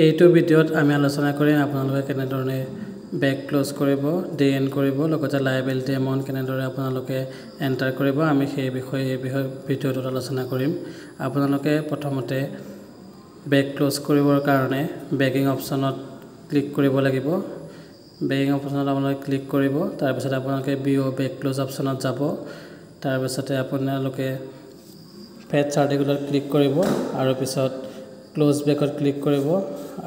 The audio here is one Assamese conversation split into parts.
এইটো ভিডিঅ'ত আমি আলোচনা কৰিম আপোনালোকে কেনেদৰে বেক ক্লোজ কৰিব, ডে এণ্ড কৰিব, লগতে লায়াবিলিটি এমাউণ্ট কেনেদৰে আপোনালোকে এণ্টাৰ কৰিব। আমি সেই বিষয়ে ভিডিঅ'টোত আলোচনা কৰিম। আপোনালোকে প্ৰথমতে বেক ক্লোজ কৰিবৰ কাৰণে বেকিং অপশ্যনত ক্লিক কৰিব লাগিব। বেকিং অপশ্যনত আপোনালোকে ক্লিক কৰিব, তাৰপিছত আপোনালোকে বেক ক্লোজ অপশ্যনত যাব। তাৰপিছতে আপোনালোকে ফেট চাৰ্টিফিকেটত ক্লিক কৰিব আৰু পিছত ক্লোজ বেকত ক্লিক কৰিব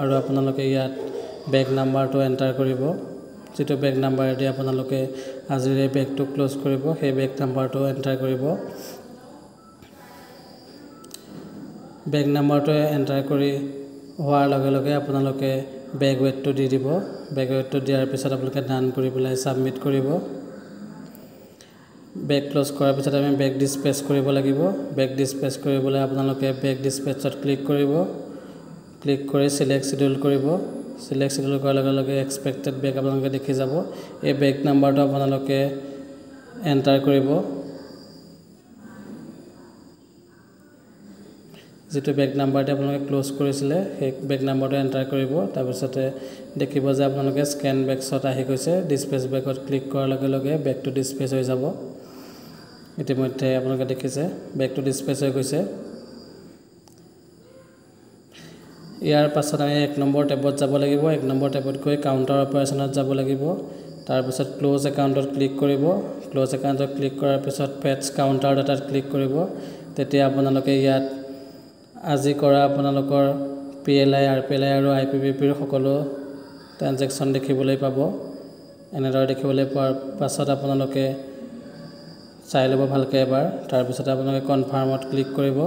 আৰু আপোনালোকে ইয়াত বেক নাম্বাৰটো এণ্টাৰ কৰিব। যিটো বেক নাম্বাৰেদি আপোনালোকে আজিৰ এই বেকটো ক্লোজ কৰিব, সেই বেক নাম্বাৰটো এণ্টাৰ কৰিব। বেক নাম্বাৰটো এণ্টাৰ কৰি হোৱাৰ লগে লগে আপোনালোকে বেক ৱেটটো দি দিব। বেক ৱেটটো দিয়াৰ পিছত আপোনালোকে ডান কৰি পেলাই ছাবমিট কৰিব। বেক ক্লোজ কৰাৰ পিছত আমি বেক ডিছপেচ কৰিব লাগিব। বেক ডিছপেচ কৰিবলৈ আপোনালোকে বেক ডিছপেচত ক্লিক কৰিব। ক্লিক কৰি চিলেক্ট চিডিউল কৰিব। চিলেক্ট চিডিউল কৰাৰ লগে লগে এক্সপেক্টেড বেক আপোনালোকে দেখি যাব। এই বেক নাম্বাৰটো আপোনালোকে এণ্টাৰ কৰিব। যিটো বেক নাম্বাৰতে আপোনালোকে ক্লোজ কৰিছিলে সেই বেক নাম্বাৰটো এণ্টাৰ কৰিব। তাৰপিছতে দেখিব যে আপোনালোকে স্কেন বেকছত আহি গৈছে। ডিছপেচ বেকত ক্লিক কৰাৰ লগে লগে বেকটো ডিছপেচ হৈ যাব। ইতিমধ্যে আপোনালোকে দেখিছে বেকটো ডিছপেচ হৈ গৈছে। ইয়াৰ পাছত আমি 1 নম্বৰ টেবত যাব লাগিব। 1 নম্বৰ টেবত গৈ কাউণ্টাৰ অপাৰেশ্যনত যাব লাগিব। তাৰপিছত ক্লোজ একাউণ্টত ক্লিক কৰিব। ক্লোজ একাউণ্টত ক্লিক কৰাৰ পিছত ফেটছ কাউণ্টাৰ ডাটাত ক্লিক কৰিব। তেতিয়া আপোনালোকে ইয়াত আজি কৰা আপোনালোকৰ PLI, RPLI আৰু IPPPৰ সকলো ট্ৰানজেকশ্যন দেখিবলৈ পাব। এনেদৰে দেখিবলৈ পোৱাৰ পাছত আপোনালোকে চাই ল'ব ভালকৈ এবাৰ। তাৰপিছত আপোনালোকে কনফাৰ্মত ক্লিক কৰিব,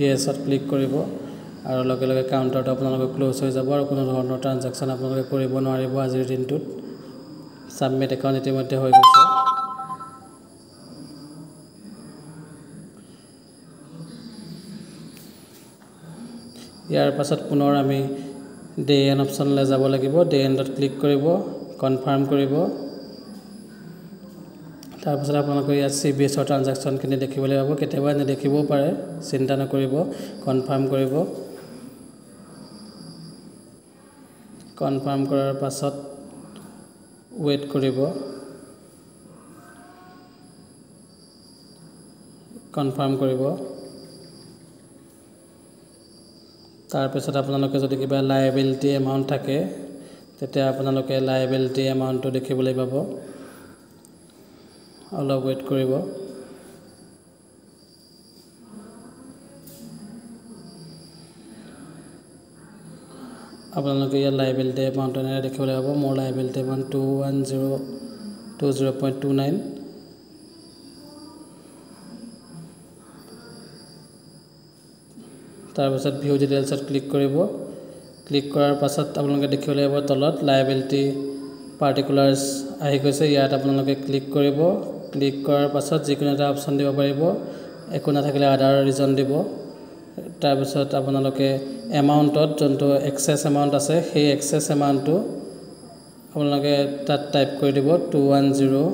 ইয়েছত ক্লিক কৰিব আৰু লগে লগে কাউণ্টাৰটো আপোনালোকে ক্লোজ হৈ যাব আৰু কোনো ধৰণৰ ট্ৰানজেকশ্যন আপোনালোকে কৰিব নোৱাৰিব আজিৰ দিনটোত। ছাবমিট একাউণ্ট ইতিমধ্যে হৈ গৈছে। ইয়াৰ পাছত পুনৰ আমি ডে এণ্ড অপশ্যনলৈ যাব লাগিব। ডে এণ্ডত ক্লিক কৰিব, কনফাৰ্ম কৰিব। তাৰপিছত আপোনালোকে ইয়াত CBSৰ ট্ৰানজেকশ্যনখিনি দেখিবলৈ পাব। কেতিয়াবা নেদেখিবও পাৰে, চিন্তা নকৰিব, কনফাৰ্ম কৰিব। কনফাৰ্ম কৰাৰ পাছত ৱেইট কৰিব। কনফাৰ্ম কৰিব। তাৰপিছত আপোনালোকে যদি কিবা লায়াবিলিটি এমাউণ্ট থাকে তেতিয়া আপোনালোকে লায়াবিলিটি এমাউণ্টটো দেখিবলৈ পাব। অলপ ৱেইট কৰিব। আপোনালোকে ইয়াত লায়াবিলিটি এমাউণ্ট এনেকৈ দেখিবলৈ পাব। মোৰ লায়াবিলিটি এমাউণ্ট 21020.29। তাৰপিছত ভিউ ডিটেইলছত ক্লিক কৰিব। ক্লিক কৰাৰ পাছত আপোনালোকে দেখিবলৈ পাব তলত লায়াবিলিটি পাৰ্টিকুলাৰ্ছ আহি গৈছে। ইয়াত আপোনালোকে ক্লিক কৰিব। ক্লিক কৰাৰ পাছত যিকোনো এটা অপশ্যন দিব পাৰিব। একো নাথাকিলে আদাৰ ৰিজন দিব। তাৰপিছত আপোনালোকে এমাউণ্টত যোনটো এক্সেছ এমাউণ্ট আছে সেই এক্সেছ এমাউণ্টটো আপোনালোকে তাত টাইপ কৰি দিব 210।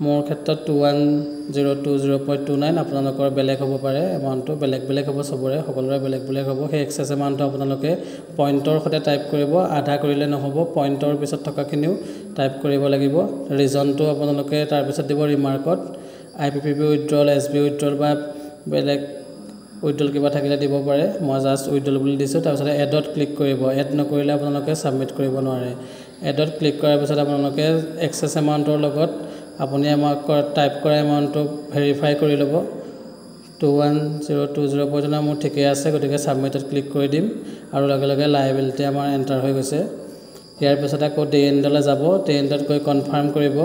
মোৰ ক্ষেত্ৰত 21020.29। আপোনালোকৰ বেলেগ হ'ব পাৰে, এমাউণ্টটো বেলেগ বেলেগ হ'ব, সকলোৰে বেলেগ বেলেগ হ'ব। সেই এক্সেছ এমাউণ্টটো আপোনালোকে পইণ্টৰ সৈতে টাইপ কৰিব। আধা কৰিলে নহ'ব, পইণ্টৰ পিছত থকাখিনিও টাইপ কৰিব লাগিব। ৰিজনটো আপোনালোকে তাৰপিছত দিব ৰিমাৰ্কত। IPPB উইথড্ৰল, SB উইথড্ৰল বা বেলেগ উইথড্ৰল কিবা থাকিলে দিব পাৰে। মই জাষ্ট উইথড্ৰল বুলি দিছোঁ। তাৰপিছত এডত ক্লিক কৰিব। এড নকৰিলে আপোনালোকে ছাবমিট কৰিব নোৱাৰে। এডত ক্লিক কৰাৰ পিছত আপোনালোকে এক্সেছ এমাউণ্টৰ লগত আপুনি টাইপ কৰা এমাউণ্টটো ভেৰিফাই কৰি ল'ব। 21020.29 মোৰ ঠিকেই আছে, গতিকে ছাবমিটত ক্লিক কৰি দিম আৰু লগে লগে লায়াবিলিটি আমাৰ এণ্টাৰ হৈ গৈছে। ইয়াৰ পিছত আকৌ ডে এণ্ডলৈ যাব। ডে এণ্ডত গৈ কনফাৰ্ম কৰিব।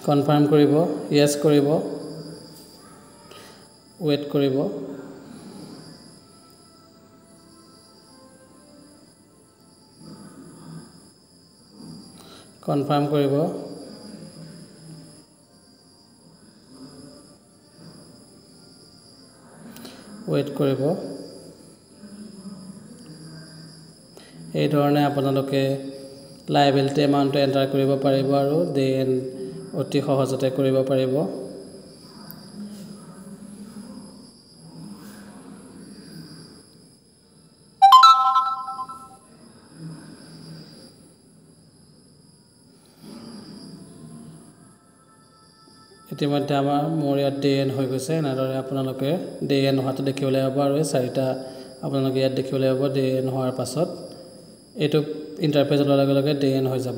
কনফাৰ্ম কৰিব, য়েছ কৰিব, ৱেইট কৰিব। কনফাৰ্ম কৰিব। ৱেইট কৰিব। এই ধৰণে আপোনালোকে লায়াবিলিটি এমাউণ্টটো এণ্টাৰ কৰিব পাৰিব আৰু ডে এণ্ড অতি সহজতে কৰিব পাৰিব। ইতিমধ্যে মোৰ ইয়াত ডে এণ্ড হৈ গৈছে এনেদৰে আপোনালোকে ডে এণ্ড হোৱাটো দেখিবলৈ পাব আৰু এই চাৰিটা আপোনালোকে ইয়াত দেখিবলৈ পাব ডে এণ্ড হোৱাৰ পাছত এইটো ইণ্টাৰফেচ ওলোৱাৰ লগে লগে ডে এণ্ড হৈ যাব